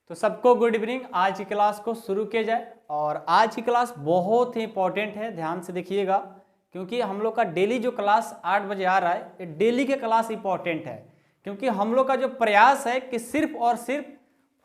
तो सबको good evening. आज की क्लास को शुरू किया जाए और आज की क्लास बहुत ही इंपॉर्टेंट है, ध्यान से देखिएगा, क्योंकि हम लोग का डेली जो क्लास 8 बजे आ रहा है, ये डेली के क्लास इंपॉर्टेंट है। क्योंकि हम लोग का जो प्रयास है कि सिर्फ और सिर्फ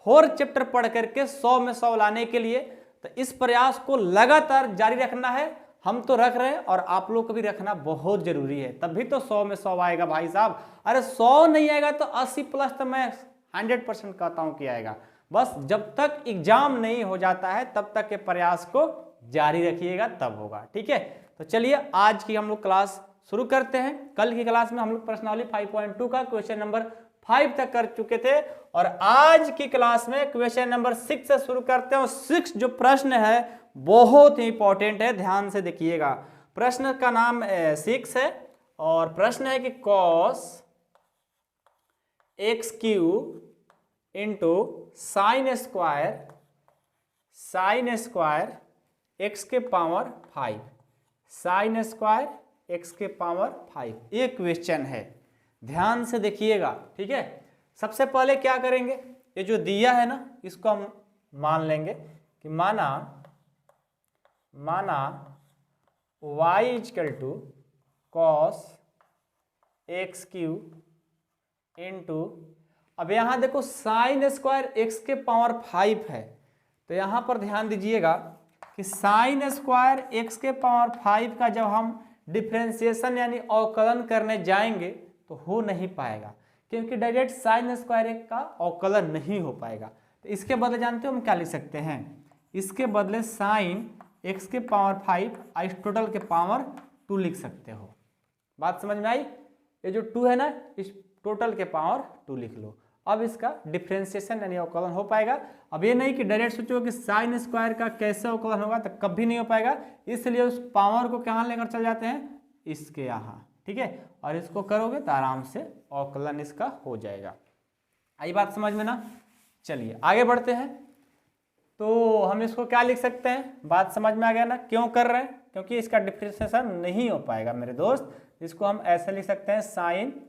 4 चैप्टर पढ़ करके 100 में 100 लाने के लिए, तो इस प्रयास को लगातार जारी रखना है। हम तो रख रहे हैं और आप लोग को भी रखना बहुत जरूरी है, तभी तो 100 में 100 आएगा भाई साहब। अरे 100 नहीं आएगा तो 80 प्लस तो मैं 100% कहता हूं कि आएगा। बस जब तक एग्जाम नहीं हो जाता है तब तक के प्रयास को जारी रखिएगा, तब होगा। ठीक है, तो चलिए आज की हम लोग क्लास शुरू करते हैं। कल की क्लास में हम लोग प्रश्नावली 5.2 का क्वेश्चन नंबर 5 तक कर चुके थे और आज की क्लास में क्वेश्चन नंबर 6 से शुरू करते हैं। और 6 जो प्रश्न है बहुत ही इंपॉर्टेंट है, ध्यान से देखिएगा। प्रश्न का नाम 6 है और प्रश्न है कि cos x cube into sine square x के पावर 5, साइन स्क्वायर एक्स के पावर 5, ये क्वेश्चन है। ध्यान से देखिएगा, ठीक है। सबसे पहले क्या करेंगे, ये जो दिया है ना, इसको हम मान लेंगे कि माना y equal to cos x cube into, अब यहां देखो साइन स्क्वायर एक्स के पावर 5 है, तो यहां पर ध्यान दीजिएगा कि साइन स्क्वायर एक्स के पावर 5 का जब हम डिफरेंशिएशन यानी अवकलन करने जाएंगे तो हो नहीं पाएगा, क्योंकि डायरेक्ट साइन स्क्वायर एक्स का अवकलन नहीं हो पाएगा। तो इसके बदले जानते हो हम क्या लिख सकते हैं, इसके बदले साइन एक्स के पावर 5 टोटल के पावर 2 लिख सकते हो। बात समझ में आई? ये जो 2 है ना, इस टोटल के पावर 2 लिख लो। अब इसका डिफरेंशिएशन यानी अवकलन हो पाएगा। अब ये नहीं कि डायरेक्ट सोचो कि साइन स्क्वायर का कैसे अवकलन होगा, तो कभी नहीं हो पाएगा। इसलिए उस पावर को कहाँ लेकर चल जाते हैं, इसके यहाँ, ठीक है। और इसको करोगे तो आराम से अवकलन इसका हो जाएगा। आई बात समझ में ना? चलिए आगे बढ़ते हैं। तो हम इसको क्या लिख सकते हैं, बात समझ में आ गया ना क्यों कर रहे हैं, क्योंकि इसका डिफरेंशिएशन नहीं हो पाएगा मेरे दोस्त। इसको हम ऐसे लिख सकते हैं, साइन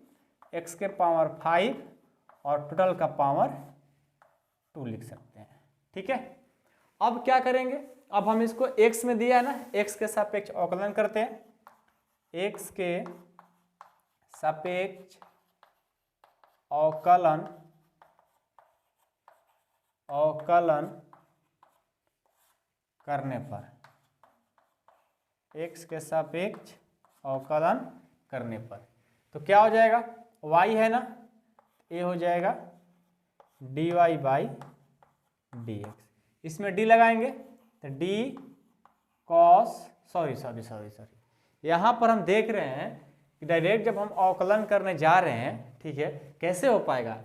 एक्स के पावर 5 और टोटल का पावर 2 लिख सकते हैं, ठीक है। अब क्या करेंगे, अब हम इसको x में दिया है ना, x के सापेक्ष अवकलन करते हैं। x के सापेक्ष अवकलन करने पर, x के सापेक्ष अवकलन करने पर तो क्या हो जाएगा, y है ना, ये हो जाएगा dy बाई dx। इसमें d लगाएंगे तो d cos सॉरी यहाँ पर हम देख रहे हैं कि डायरेक्ट जब हम अवकलन करने जा रहे हैं, ठीक है, कैसे हो पाएगा,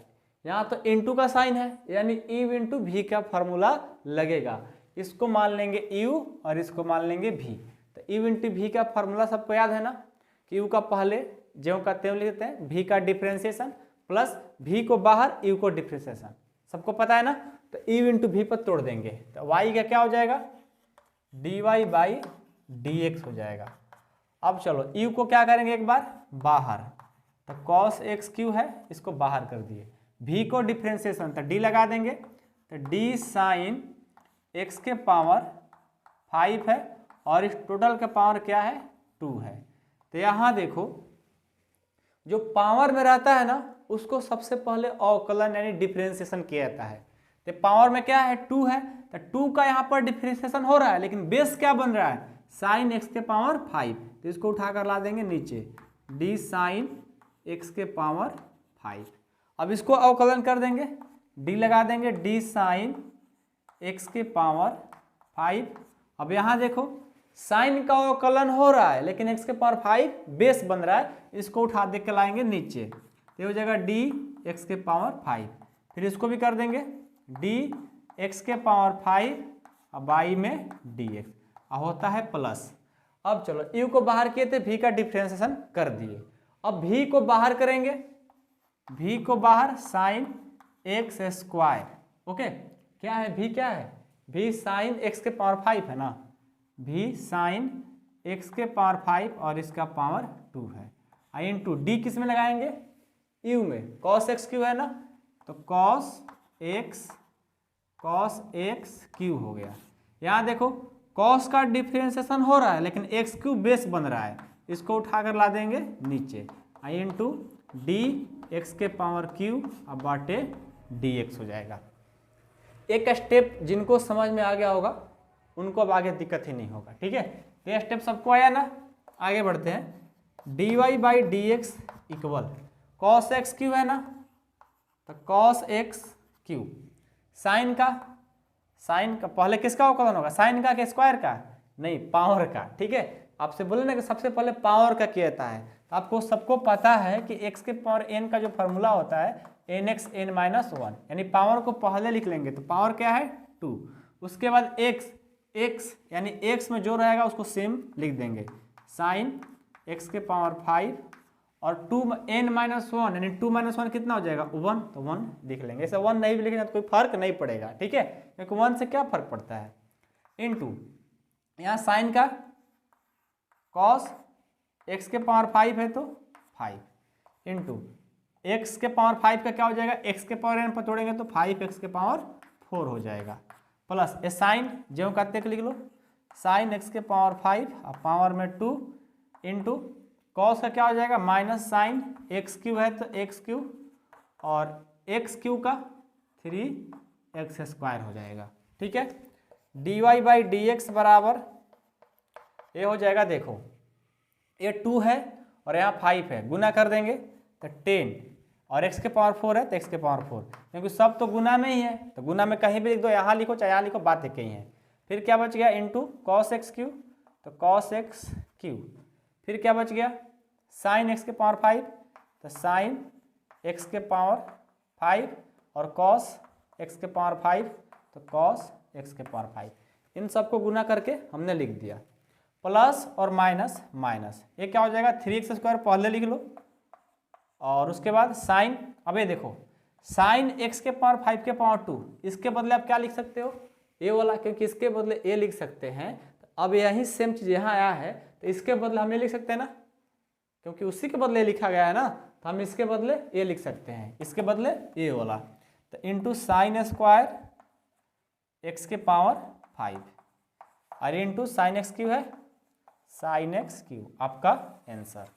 यहाँ तो इंटू का साइन है यानी u इंटू भी का फॉर्मूला लगेगा। इसको मान लेंगे u और इसको मान लेंगे v। तो u इंटू भी का फॉर्मूला सबको याद है ना, कि u का पहले ज्यों का त्यों लिखते हैं, v का डिफरेंशिएशन प्लस v को बाहर, u को डिफरेंशिएशन, सबको पता है ना। तो u इंटू v पर तोड़ देंगे तो y का क्या हो जाएगा, dy बाई dx हो जाएगा। अब चलो u को क्या करेंगे एक बार बाहर, तो cos x क्यू है, इसको बाहर कर दिए। v को डिफरेंशिएशन तो d लगा देंगे, तो d साइन x के पावर 5 है और इस टोटल का पावर क्या है, 2 है। तो यहाँ देखो जो पावर में रहता है ना, उसको सबसे पहले अवकलन यानी डिफरेंशिएशन किया जाता है। तो पावर में क्या है, 2 है, तो 2 का यहाँ पर डिफरेंशिएशन हो रहा है, लेकिन बेस क्या बन रहा है, साइन एक्स के पावर 5। तो इसको उठाकर ला देंगे नीचे, डी साइन एक्स के पावर 5। अब इसको अवकलन कर देंगे, डी लगा देंगे, डी साइन एक्स के पावर 5। अब यहाँ देखो साइन का अवकलन हो रहा है, लेकिन एक्स के पावर 5 बेस बन रहा है, इसको उठा दे के लाएंगे नीचे, तो हो जाएगा डी एक्स के पावर 5। फिर इसको भी कर देंगे, डी एक्स के पावर 5 और बाई में डी एक्स होता है प्लस। अब चलो u को बाहर किए थे, v का डिफरेंशिएशन कर दिए। अब v को बाहर करेंगे, v को बाहर साइन एक्स स्क्वायर, ओके, क्या है v, क्या है v साइन x के पावर 5 है ना, v साइन x के पावर 5 और इसका पावर 2 है। आई इंटू डी किस में लगाएंगे, u में, cos x क्यू है ना, तो cos x cos x Q हो गया। यहाँ देखो कॉस का डिफ्रेंसिएशन हो रहा है लेकिन एक्स क्यूब बेस बन रहा है, इसको उठाकर ला देंगे नीचे, आई इंटू डी एक्स के पावर क्यू अब बाटे डी एक्स हो जाएगा। एक स्टेप जिनको समझ में आ गया होगा उनको अब आगे दिक्कत ही नहीं होगा, ठीक है। तो ये स्टेप सबको आया ना, आगे बढ़ते हैं। D y by d x equal cos x cube है ना, तो कॉस एक्स क्यू साइन का पहले किसका अवकलन होगा, साइन का कि स्क्वायर का, नहीं पावर का, ठीक है। आपसे बोले ना कि सबसे पहले पावर का कहता है, तो आपको सबको पता है कि x के पावर n का जो फॉर्मूला होता है nx n माइनस 1, यानी पावर को पहले लिख लेंगे तो पावर क्या है 2, उसके बाद x यानी x में जो रहेगा उसको सेम लिख देंगे, साइन x के पावर 5 और 2 n माइनस 1 यानी 2 माइनस 1 कितना हो जाएगा 1, तो 1 लिख लेंगे। ऐसे 1 नहीं भी लिखेंगे तो कोई फर्क नहीं पड़ेगा, ठीक है, क्योंकि 1 से क्या फर्क पड़ता है। इनटू यहाँ साइन का कॉस x के पावर 5 है तो 5 इंटू x के पावर 5 का क्या हो जाएगा, x के पावर n पर तोड़ेंगे तो 5x के पावर 4 हो जाएगा, प्लस ए साइन जो कहते हैं लिख लो, साइन x के पावर 5 और पावर में 2 इंटू कॉस का क्या हो जाएगा माइनस साइन एक्स क्यू है तो एक्स क्यू और एक्स क्यू का 3x स्क्वायर हो जाएगा, ठीक है। D y by d x बराबर ये हो जाएगा, देखो ये 2 है और यहाँ 5 है, गुना कर देंगे तो 10 और x के पावर 4 है तो x के पावर 4, क्योंकि सब तो गुना में ही है तो गुना में कहीं भी लिख दो, यहाँ लिखो चाहे यहाँ लिखो, बात एक ही है। फिर क्या बच गया इंटू कॉस एक्स क्यू, तो कॉस एक्स क्यू, फिर क्या बच गया साइन एक्स के पावर 5 तो साइन एक्स के पावर 5 और कॉस एक्स के पावर 5 तो कॉस एक्स के पावर 5, इन सबको गुना करके हमने लिख दिया, प्लस और माइनस माइनस, ये क्या हो जाएगा 3x स्क्वायर पहले लिख लो और उसके बाद साइन, अब ये देखो साइन x के पावर 5 के पावर 2, इसके बदले आप क्या लिख सकते हो ये वाला, क्योंकि इसके बदले ए लिख सकते हैं। तो अब यही सेम चीज यहाँ आया है तो इसके बदले हम ये लिख सकते हैं ना, क्योंकि उसी के बदले लिखा गया है ना, तो हम इसके बदले ये लिख सकते हैं, इसके बदले ये वाला, तो इंटू साइन स्क्वायर एक्स के पावर 5 और इंटू साइन एक्स क्यू है साइन एक्स क्यू, आपका आंसर।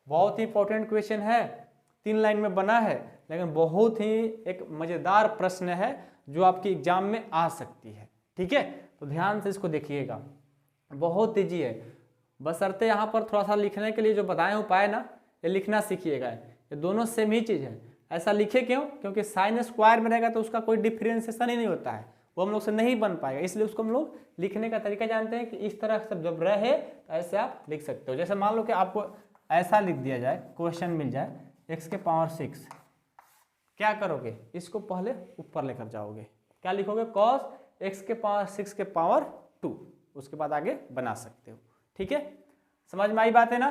बहुत ही इंपॉर्टेंट क्वेश्चन है, 3 लाइन में बना है लेकिन बहुत ही एक मज़ेदार प्रश्न है जो आपके एग्जाम में आ सकती है, ठीक है। तो ध्यान से इसको देखिएगा, बहुत ईजी है, बशर्ते यहाँ पर थोड़ा सा लिखने के लिए जो बताए उपाय ना, ये लिखना सीखिएगा, ये दोनों सेम ही चीज़ है। ऐसा लिखे क्यों, क्योंकि साइन स्क्वायर में रहेगा तो उसका कोई डिफ्रेंसिएशन ही नहीं होता है, वो हम लोग से नहीं बन पाएगा, इसलिए उसको हम लोग लिखने का तरीका जानते हैं कि इस तरह से जब रहे तो ऐसे आप लिख सकते हो। जैसे मान लो कि आपको ऐसा लिख दिया जाए, क्वेश्चन मिल जाए x के पावर 6, क्या करोगे, इसको पहले ऊपर लेकर जाओगे, क्या लिखोगे cos x के पावर 6 के पावर 2, उसके बाद आगे बना सकते हो, ठीक है। समझ में आई बात है ना,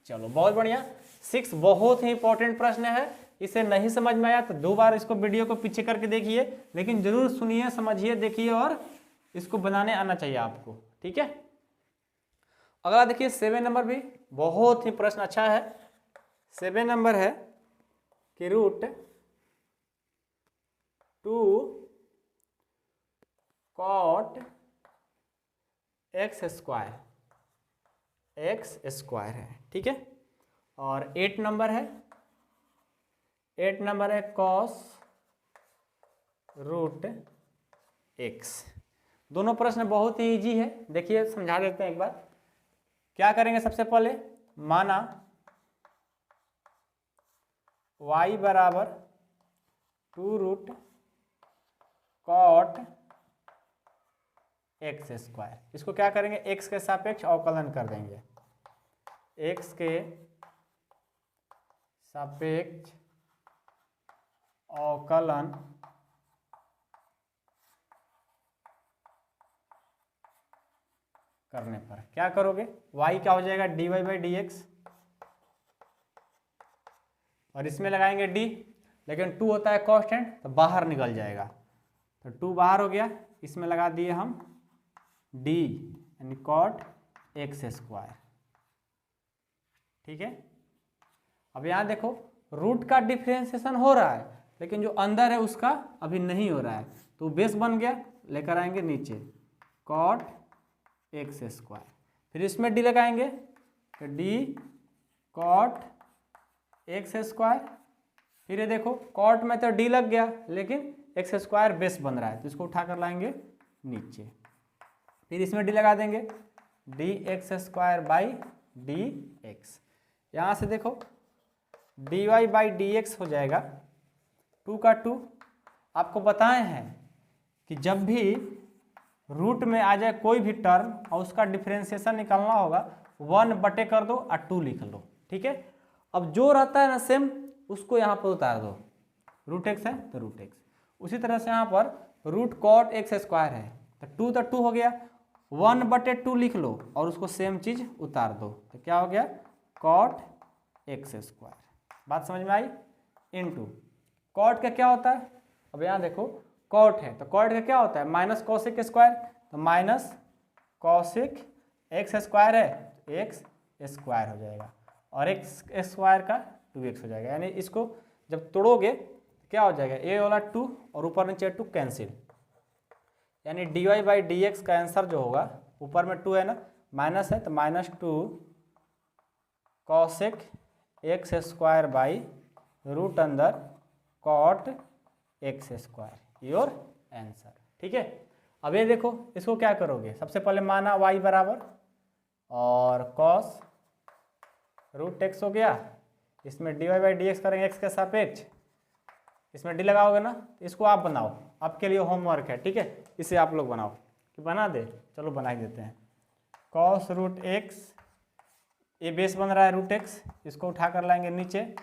चलो बहुत बढ़िया। 6 बहुत ही इंपॉर्टेंट प्रश्न है, इसे नहीं समझ में आया तो 2 बार इसको वीडियो को पीछे करके देखिए, लेकिन जरूर सुनिए, समझिए, देखिए और इसको बनाने आना चाहिए आपको, ठीक है। अगला देखिए 7 नंबर भी बहुत ही प्रश्न अच्छा है। 7 नंबर है कि रूट 2 कॉट एक्स स्क्वायर है, ठीक है। और 8 नंबर है कॉस रूट एक्स। दोनों प्रश्न बहुत ही इजी है, देखिए समझा देते हैं एक बार। क्या करेंगे, सबसे पहले माना y बराबर 2 रूट कॉट एक्स स्क्वायर, इसको क्या करेंगे x के सापेक्ष अवकलन कर देंगे, x के सापेक्ष अवकलन करने पर क्या करोगे, y क्या हो जाएगा dy बाई डी एक्स और इसमें लगाएंगे d, लेकिन 2 होता है कांस्टेंट तो बाहर निकल जाएगा, तो 2 बाहर हो गया, इसमें लगा दिए हम d यानी कॉट एक्स स्क्वायर, ठीक है। अब यहाँ देखो रूट का डिफ्रेंसिएशन हो रहा है लेकिन जो अंदर है उसका अभी नहीं हो रहा है, तो बेस बन गया, लेकर आएंगे नीचे कॉट एक्स स्क्वायर, फिर इसमें डी लगाएंगे तो डी कॉट एक्स स्क्वायर, फिर ये देखो कॉट में तो डी लग गया लेकिन एक्स स्क्वायर बेस बन रहा है तो इसको उठा कर लाएंगे नीचे, फिर इसमें डी लगा देंगे d x square by d x. यहाँ से देखो d y by d x हो जाएगा 2 का 2। आपको बताए हैं कि जब भी रूट में आ जाए कोई भी टर्म और उसका डिफरेंशिएशन निकालना होगा 1 बटे कर दो और 2 लिख लो, ठीक है। अब जो रहता है ना सेम उसको यहाँ पर उतार दो, रूट एक्स है तो रूट एक्स, उसी तरह से यहाँ पर रूट कॉट एक्स स्क्वायर है तो 2 हो गया, 1 बटे 2 लिख लो और उसको सेम चीज उतार दो तो क्या हो गया कॉट एक्स स्क्वायर। बात समझ में आई। इनटू कॉट का क्या होता है, अब यहाँ देखो कॉट है तो कॉट का क्या होता है माइनस कॉसिक स्क्वायर, तो माइनस कॉसिक एक्स स्क्वायर है तो एक्स स्क्वायर हो जाएगा और एक्स स्क्वायर का 2x हो जाएगा, यानी इसको जब तोड़ोगे क्या हो जाएगा ए वाला 2 और ऊपर नीचे 2 कैंसिल, यानी d y by d x का आंसर जो होगा ऊपर में 2 है ना माइनस है तो -2 cosec x square by root अंदर cot x square, your answer, ठीक है। अब ये देखो इसको क्या करोगे, सबसे पहले माना y बराबर और कॉस रूट एक्स हो गया, इसमें d y by d x करेंगे एक्स के सापेक्ष, इसमें डी लगाओगे ना, इसको आप बनाओ, आपके लिए होमवर्क है, ठीक है, इसे आप लोग बनाओ कि बना दे, चलो बना ही देते हैं। कॉस रूट एक्स, ये बेस बन रहा है रूट एक्स, इसको उठा कर लाएंगे नीचे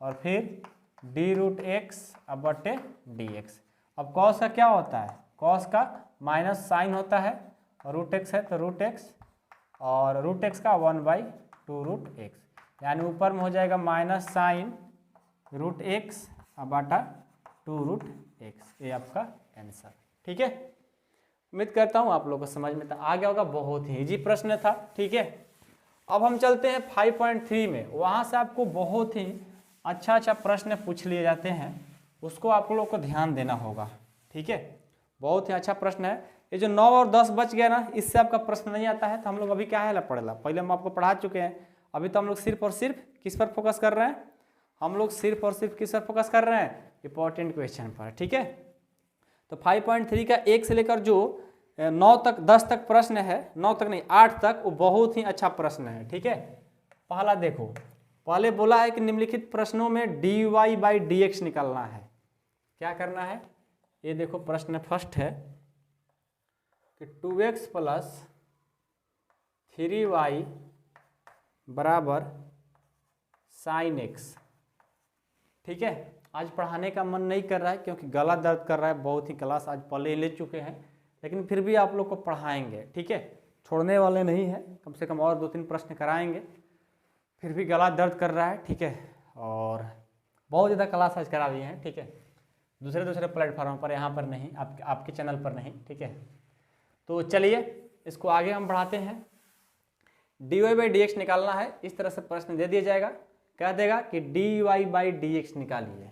और फिर डी रूट एक्स अब बटे डी एक्स। अब कॉस का क्या होता है, कॉस का माइनस साइन होता है और रूट एक्स है तो रूट एक्स और रूट एक्स का 1/2 रूट एक्स, यानी ऊपर में हो जाएगा माइनस साइन रूट एक्स अब बटा 2 रूट एक्स, ये आपका आंसर, ठीक है। उम्मीद करता हूँ आप लोगों को समझ में आ गया होगा, बहुत ही इजी प्रश्न था, ठीक है। अब हम चलते हैं 5.3 में, वहाँ से आपको बहुत ही अच्छा प्रश्न पूछ लिए जाते हैं, उसको आप लोग को ध्यान देना होगा, ठीक है। बहुत ही अच्छा प्रश्न है, ये जो 9 और 10 बच गया ना, इससे आपका प्रश्न नहीं आता है तो हम लोग अभी क्या है पढ़ेला, पहले हम आपको पढ़ा चुके हैं, अभी तो हम लोग सिर्फ और सिर्फ किस पर फोकस कर रहे हैं, हम लोग सिर्फ और सिर्फ किस पर फोकस कर रहे हैं, इंपॉर्टेंट क्वेश्चन पर, ठीक है। तो 5.3 का 1 से लेकर जो 9 तक 10 तक प्रश्न है, 9 तक नहीं 8 तक, वो बहुत ही अच्छा प्रश्न है, ठीक है। पहला देखो, पहले बोला है कि निम्नलिखित प्रश्नों में d y by d x निकालना है, क्या करना है, ये देखो प्रश्न फर्स्ट है कि 2x प्लस 3y बराबर साइन एक्स, ठीक है। आज पढ़ाने का मन नहीं कर रहा है क्योंकि गला दर्द कर रहा है, बहुत ही क्लास आज पहले ले चुके हैं, लेकिन फिर भी आप लोग को पढ़ाएंगे, ठीक है, छोड़ने वाले नहीं हैं, कम से कम और 2-3 प्रश्न कराएंगे, फिर भी गला दर्द कर रहा है, ठीक है। और बहुत ज़्यादा क्लास आज करा दिए हैं, ठीक है, दूसरे प्लेटफॉर्म पर, यहाँ पर नहीं, आपके चैनल पर नहीं, ठीक है। तो चलिए इसको आगे हम बढ़ाते हैं। D y by d x निकालना है, इस तरह से प्रश्न दे दिया जाएगा, कह देगा कि d y by d x निकालिए,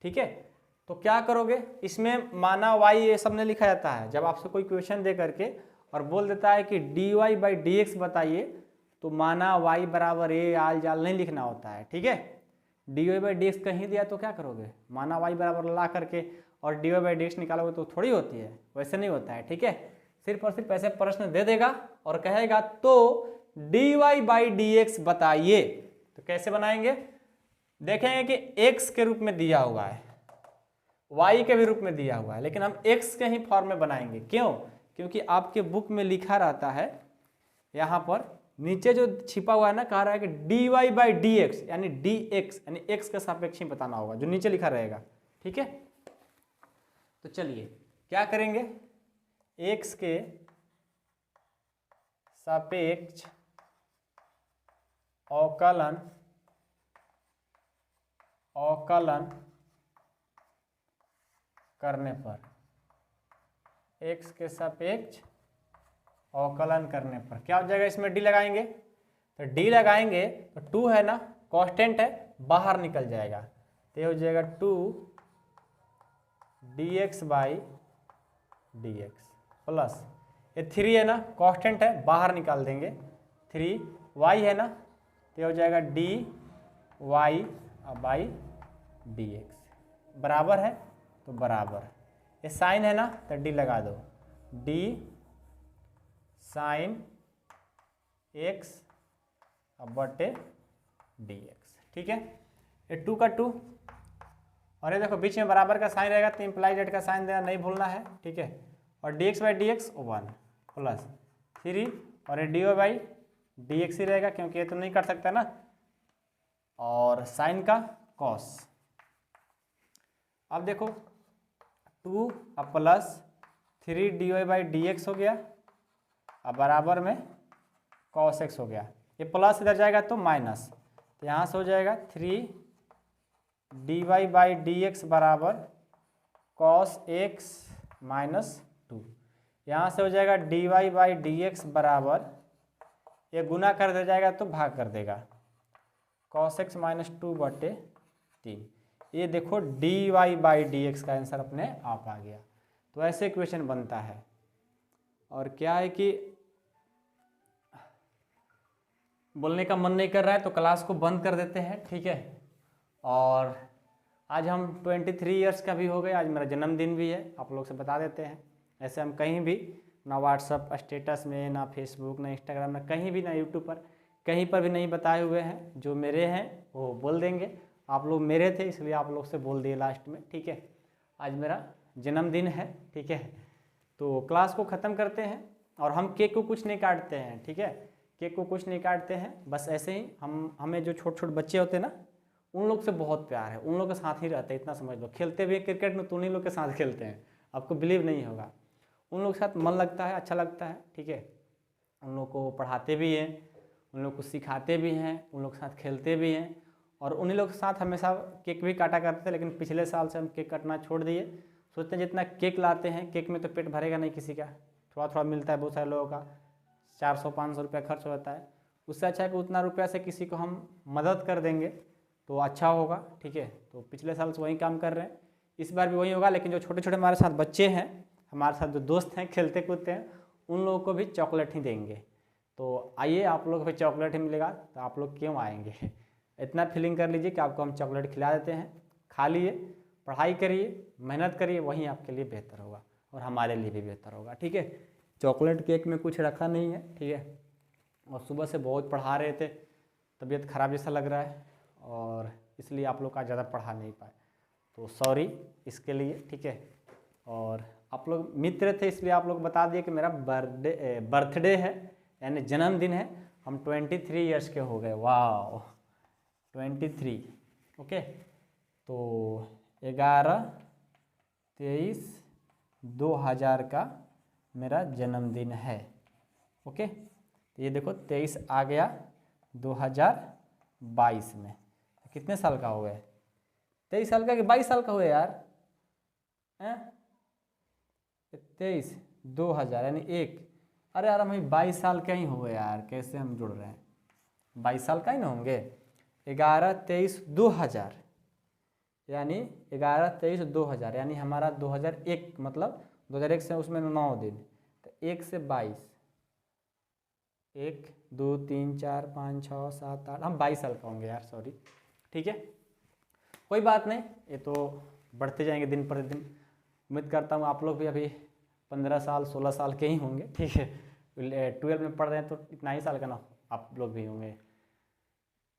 ठीक है। तो क्या करोगे, इसमें माना वाई ये सब नहीं लिखा जाता है, जब आपसे कोई क्वेश्चन दे करके और बोल देता है कि d y by d x बताइए, तो माना वाई बराबर ए आल जाल नहीं लिखना होता है, ठीक है। D y by d x कहीं दिया तो क्या करोगे, माना वाई बराबर ला करके और d y by d x निकालोगे तो थोड़ी होती है, वैसे नहीं होता है, ठीक है। सिर्फ और सिर्फ ऐसे प्रश्न दे देगा और कहेगा तो d y by d x बताइए, तो कैसे बनाएंगे, देखेंगे कि x के रूप में दिया हुआ है, y के भी रूप में दिया हुआ है, लेकिन हम x के ही फॉर्म में बनाएंगे, क्यों, क्योंकि आपके बुक में लिखा रहता है, यहाँ पर नीचे जो छिपा हुआ है ना, कह रहा है कि d y by d x, यानी डी एक्स यानी एक्स के सापेक्ष ही बताना होगा, जो नीचे लिखा रहेगा, ठीक है। तो चलिए क्या करेंगे, x के सापेक्ष अवकलन करने पर, x के सापेक्ष अवकलन करने पर क्या हो जाएगा, इसमें d लगाएंगे, तो d लगाएंगे तो 2 है ना, कांस्टेंट है, बाहर निकल जाएगा, तो ये हो जाएगा 2 dx बाई dx प्लस ये 3 है ना, कांस्टेंट है, बाहर निकाल देंगे, 3y है ना, तो ये हो जाएगा dy बाई dx बराबर है, तो बराबर, ये साइन है ना तो d लगा दो, d साइन x बटे dx, ठीक है। ये 2 का 2 और ये देखो बीच में बराबर का साइन रहेगा तो इम्प्लाइड एट का साइन देना नहीं भूलना है, ठीक है। और dx बाई dx 1 प्लस 3 और ये dy बाई dx ही रहेगा क्योंकि ये तो नहीं कर सकता ना, और साइन का कॉस। अब देखो 2 अब प्लस 3 dy बाई dx हो गया, अब बराबर में कॉस x हो गया, ये प्लस इधर जाएगा तो माइनस, तो यहाँ से हो जाएगा 3 dy बाई dx बराबर कॉस x माइनस 2, यहाँ से हो जाएगा dy बाई dx बराबर, ये गुना कर दे जाएगा तो भाग कर देगा, कॉस x माइनस 2 बटे 3। ये देखो dy बाई dx का आंसर अपने आप आ गया। तो ऐसे इक्वेशन बनता है। और क्या है कि बोलने का मन नहीं कर रहा है तो क्लास को बंद कर देते हैं, ठीक है। और आज हम 23 इयर्स का भी हो गए, आज मेरा जन्मदिन भी है, आप लोग से बता देते हैं। ऐसे हम कहीं भी ना व्हाट्सअप स्टेटस में, ना फेसबुक, ना इंस्टाग्राम, ना कहीं भी, ना यूट्यूब पर कहीं पर भी नहीं बताए हुए हैं। जो मेरे हैं वो बोल देंगे, आप लोग मेरे थे इसलिए आप लोग से बोल दिए लास्ट में, ठीक है। आज मेरा जन्मदिन है, ठीक है। तो क्लास को ख़त्म करते हैं और हम केक को कुछ नहीं काटते हैं, ठीक है। केक को कुछ नहीं काटते हैं, बस ऐसे ही हमें जो छोटे छोटे बच्चे होते हैं ना, उन लोग से बहुत प्यार है, उन लोग के साथ ही रहते हैं, इतना समझ लो। खेलते भी क्रिकेट में तो उन्हीं लोग के साथ खेलते हैं, आपको बिलीव नहीं होगा। उन लोग के साथ मन लगता है, अच्छा लगता है, ठीक है। उन लोग को पढ़ाते भी हैं, उन लोग को सिखाते भी हैं, उन लोग के साथ खेलते भी हैं, और उन्हीं लोग के साथ हमेशा केक भी काटा करते थे। लेकिन पिछले साल से हम केक काटना छोड़ दिए। सोचते हैं जितना केक लाते हैं, केक में तो पेट भरेगा नहीं किसी का, थोड़ा थोड़ा मिलता है बहुत सारे लोगों का, 400-500 रुपया खर्च होता है। उससे अच्छा है कि उतना रुपया से किसी को हम मदद कर देंगे तो अच्छा होगा, ठीक है। तो पिछले साल से वही काम कर रहे हैं, इस बार भी वही होगा। लेकिन जो छोटे छोटे हमारे साथ बच्चे हैं, हमारे साथ जो दोस्त हैं, खेलते कूदते हैं, उन लोगों को भी चॉकलेट ही देंगे। तो आइए, आप लोग को भी चॉकलेट ही मिलेगा, तो आप लोग क्यों आएंगे। इतना फीलिंग कर लीजिए कि आपको हम चॉकलेट खिला देते हैं, खा लिए, पढ़ाई करिए, मेहनत करिए, वही आपके लिए बेहतर होगा और हमारे लिए भी बेहतर होगा, ठीक है। चॉकलेट केक में कुछ रखा नहीं है, ठीक है। और सुबह से बहुत पढ़ा रहे थे, तबीयत ख़राब जैसा लग रहा है, और इसलिए आप लोग का ज़्यादा पढ़ा नहीं पाए, तो सॉरी इसके लिए, ठीक है। और आप लोग मित्र थे इसलिए आप लोग बता दिए कि मेरा बर्थडे है, यानी जन्मदिन है। हम 23 इयर्स के हो गए, वाह 23, ओके। तो 11/23/2000 का मेरा जन्मदिन है, ओके। तो ये देखो 23 आ गया 2022 में, कितने साल का हो गए, 23 साल का कि 22 साल का हुए यार, 23/2000 यानी 1, अरे यार हम 22 साल के ही हुए यार, कैसे हम जुड़ रहे हैं, 22 साल का ही ना होंगे। 11/23/2000 यानी 11/23/2000 यानी हमारा 2001, मतलब 2001 से उसमें 9 दिन, तो 1 से 22, 1 2 3 4 5 6 7 8, हम 22 साल का होंगे यार, सॉरी, ठीक है। कोई बात नहीं, ये तो बढ़ते जाएंगे दिन पर दिन। उम्मीद करता हूँ आप लोग भी अभी 15 साल 16 साल के ही होंगे, ठीक है। 12 में पढ़ रहे हैं तो इतना ही साल का ना आप लोग भी होंगे।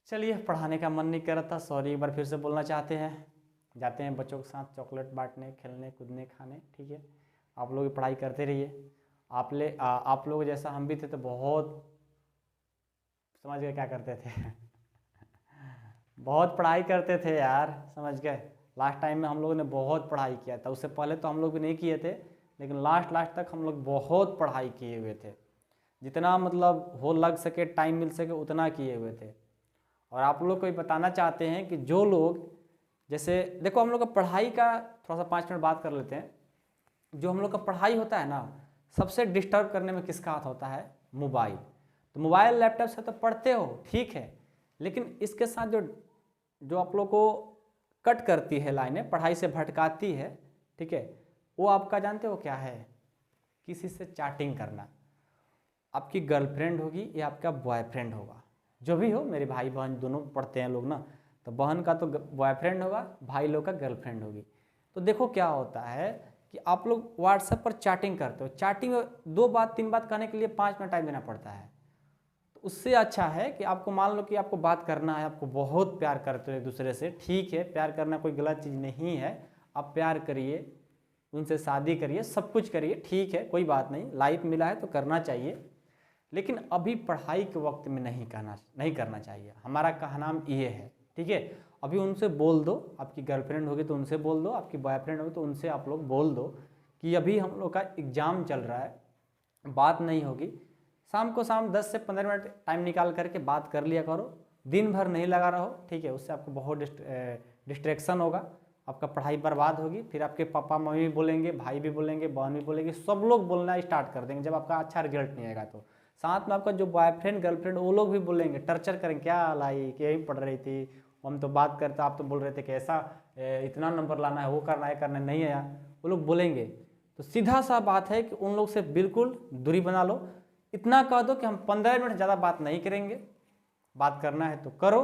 चलिए, पढ़ाने का मन नहीं कर रहा था, सॉरी, एक बार फिर से बोलना चाहते हैं। जाते हैं बच्चों के साथ चॉकलेट बांटने, खेलने कूदने, खाने, ठीक है। आप लोग पढ़ाई करते रहिए। आप लोग जैसा हम भी थे तो बहुत, समझ गए क्या करते थे बहुत पढ़ाई करते थे यार, समझ गए। लास्ट टाइम में हम लोगों ने बहुत पढ़ाई किया था, उससे पहले तो हम लोग भी नहीं किए थे, लेकिन लास्ट तक हम लोग बहुत पढ़ाई किए हुए थे, जितना मतलब हो लग सके, टाइम मिल सके उतना किए हुए थे। और आप लोग को भी बताना चाहते हैं कि जो लोग, जैसे देखो हम लोग का पढ़ाई का थोड़ा सा 5 मिनट बात कर लेते हैं। जो हम लोग का पढ़ाई होता है ना, सबसे डिस्टर्ब करने में किसका हाथ होता है, मोबाइल। तो मोबाइल लैपटॉप से तो पढ़ते हो, ठीक है, लेकिन इसके साथ जो आप लोग को कट करती है लाइनें, पढ़ाई से भटकाती है, ठीक है, वो आपका जानते हो क्या है, किसी से चैटिंग करना, आपकी गर्लफ्रेंड होगी या आपका बॉयफ्रेंड होगा, जो भी हो, मेरे भाई बहन दोनों पढ़ते हैं लोग ना, तो बहन का तो बॉयफ्रेंड होगा, भाई लोग का गर्लफ्रेंड होगी। तो देखो क्या होता है कि आप लोग व्हाट्सएप पर चैटिंग करते हो, चैटिंग में 2 बात 3 बात कहने के लिए 5 मिनट टाइम देना पड़ता है। तो उससे अच्छा है कि आपको मान लो कि आपको बात करना है, आपको बहुत प्यार करते हो एक दूसरे से, ठीक है, प्यार करना कोई गलत चीज़ नहीं है, आप प्यार करिए, उनसे शादी करिए, सब कुछ करिए, ठीक है, कोई बात नहीं, लाइफ मिला है तो करना चाहिए, लेकिन अभी पढ़ाई के वक्त में नहीं करना चाहिए। हमारा कहना ये है, ठीक है। अभी उनसे बोल दो, आपकी गर्लफ्रेंड होगी तो उनसे बोल दो, आपकी बॉयफ्रेंड होगी तो उनसे आप लोग बोल दो कि अभी हम लोग का एग्ज़ाम चल रहा है, बात नहीं होगी, शाम को 10 से 15 मिनट टाइम निकाल करके बात कर लिया करो, दिन भर नहीं लगा रहो, ठीक है। उससे आपको बहुत डिस्ट्रैक्शन होगा, आपका पढ़ाई बर्बाद होगी, फिर आपके पापा मम्मी भी बोलेंगे, भाई भी बोलेंगे, बहन भी बोलेंगे, सब लोग बोलना स्टार्ट कर देंगे जब आपका अच्छा रिजल्ट नहीं आएगा। तो साथ में आपका जो बॉयफ्रेंड गर्लफ्रेंड वो लोग भी बोलेंगे, टर्चर करेंगे, क्या लाई, कि यही पढ़ रही थी, हम तो बात करते, आप तो बोल रहे थे कि ऐसा इतना नंबर लाना है, वो करना है, करना नहीं आया, वो लोग बोलेंगे। तो सीधा सा बात है कि उन लोग से बिल्कुल दूरी बना लो, इतना कह दो कि हम 15 मिनट ज़्यादा बात नहीं करेंगे, बात करना है तो करो,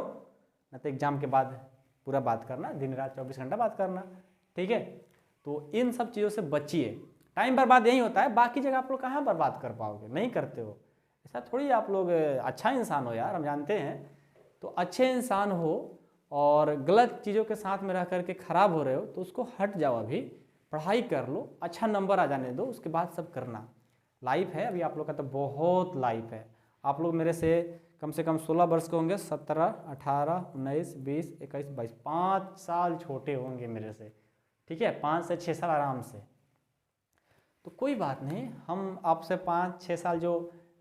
न तो एग्जाम के बाद पूरा बात करना, दिन रात 24 घंटा बात करना, ठीक है। तो इन सब चीज़ों से बचिए, टाइम बर्बाद यही होता है, बाकी जगह आप लोग कहाँ बर्बाद कर पाओगे, नहीं करते हो, ऐसा थोड़ी आप लोग अच्छा इंसान हो यार, हम जानते हैं। तो अच्छे इंसान हो और गलत चीज़ों के साथ में रह करके ख़राब हो रहे हो तो उसको हट जाओ, अभी पढ़ाई कर लो, अच्छा नंबर आ जाने दो, उसके बाद सब करना। लाइफ है अभी आप लोग का, तो बहुत लाइफ है। आप लोग मेरे से कम 16 वर्ष के होंगे, 17, 18, 19, 20, 21, 22, 5 साल छोटे होंगे मेरे से, ठीक है, 5 से 6 साल आराम से। तो कोई बात नहीं, हम आपसे 5-6 साल जो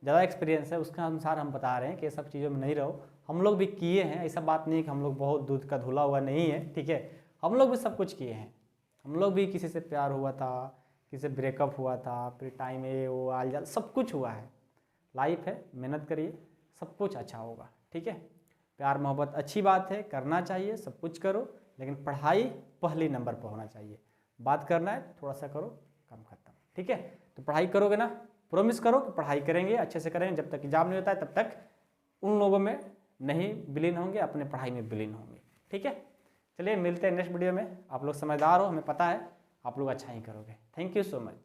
ज़्यादा एक्सपीरियंस है उसके अनुसार हम बता रहे हैं कि ये सब चीज़ों में नहीं रहो। हम लोग भी किए हैं, ऐसा बात नहीं कि हम लोग बहुत दूध का धुला हुआ नहीं है, ठीक है, हम लोग भी सब कुछ किए हैं। हम लोग भी किसी से प्यार हुआ था, किसी से ब्रेकअप हुआ था, फिर टाइम ये वो आल जाल सब कुछ हुआ है। लाइफ है, मेहनत करिए, सब कुछ अच्छा होगा, ठीक है। प्यार मोहब्बत अच्छी बात है, करना चाहिए, सब कुछ करो, लेकिन पढ़ाई पहले नंबर पर होना चाहिए। बात करना है थोड़ा सा करो, कम खत्म, ठीक है। तो पढ़ाई करोगे ना, प्रॉमिस करो कि पढ़ाई करेंगे, अच्छे से करेंगे, जब तक एग्जाम नहीं होता है तब तक उन लोगों में नहीं विलीन होंगे, अपने पढ़ाई में विलीन होंगे, ठीक है। चलिए मिलते हैं नेक्स्ट वीडियो में। आप लोग समझदार हो, हमें पता है, आप लोग अच्छा ही करोगे। Thank you so much.